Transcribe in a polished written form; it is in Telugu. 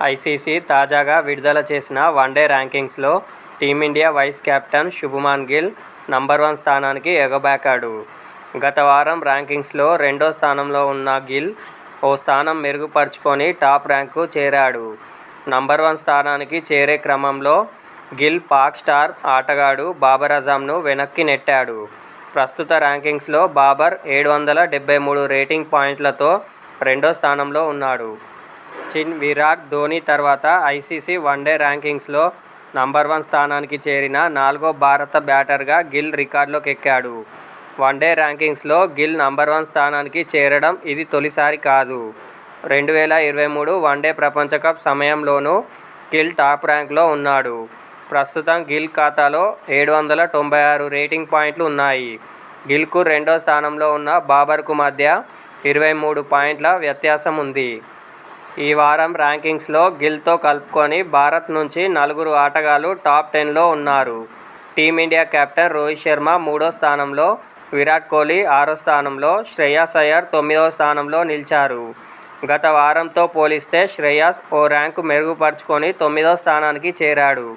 ఐసీసీ తాజాగా విడుదల చేసిన వన్డే ర్యాంకింగ్స్లో team India vice captain Shubman Gill number 1 స్థానానికి ఎగబాకాడు. గత వారం ర్యాంకింగ్స్లో 2వ స్థానంలో ఉన్న గిల్ ఓ స్థానం మెరుగుపర్చుకొని టాప్ ర్యాంక్కు చేరాడు. నంబర్ 1 స్థానానికి చేరే క్రమంలో గిల్ పాక్ స్టార్ ఆటగాడు బాబర్ అజమ్ను వెనక్కి నెట్టాడు. ప్రస్తుత ర్యాంకింగ్స్లో బాబర్ 773 రేటింగ్ పాయింట్లతో 2వ స్థానంలో ఉన్నాడు. విరాట్, ధోనీ తర్వాత ఐసీసీ వన్డే ర్యాంకింగ్స్లో నంబర్ 1 స్థానానికి చేరిన 4వ భారత బ్యాటర్గా గిల్ రికార్డులోకెక్కాడు. వన్డే ర్యాంకింగ్స్లో గిల్ నంబర్ 1 స్థానానికి చేరడం ఇది తొలిసారి కాదు. 2023 వన్డే ప్రపంచ కప్ సమయంలోనూ గిల్ టాప్ ర్యాంక్లో ఉన్నాడు. ప్రస్తుతం గిల్ ఖాతాలో 796 రేటింగ్ పాయింట్లు ఉన్నాయి. గిల్కు 2వ స్థానంలో ఉన్న బాబర్కు మధ్య 23 పాయింట్ల వ్యత్యాసం ఉంది. ఈ వారం ర్యాంకింగ్స్లో గిల్తో కలుపుకొని భారత్ నుంచి 4 ఆటగాళ్లు టాప్ 10లో ఉన్నారు. టీమిండియా కెప్టెన్ రోహిత్ శర్మ 3వ స్థానంలో, విరాట్ కోహ్లీ 6వ స్థానంలో, శ్రేయస్ అయ్యర్ 9వ స్థానంలో నిలిచారు. గత వారంతో పోలిస్తే శ్రేయస్ ఓ ర్యాంకు మెరుగుపర్చుకొని 9వ స్థానానికి చేరాడు.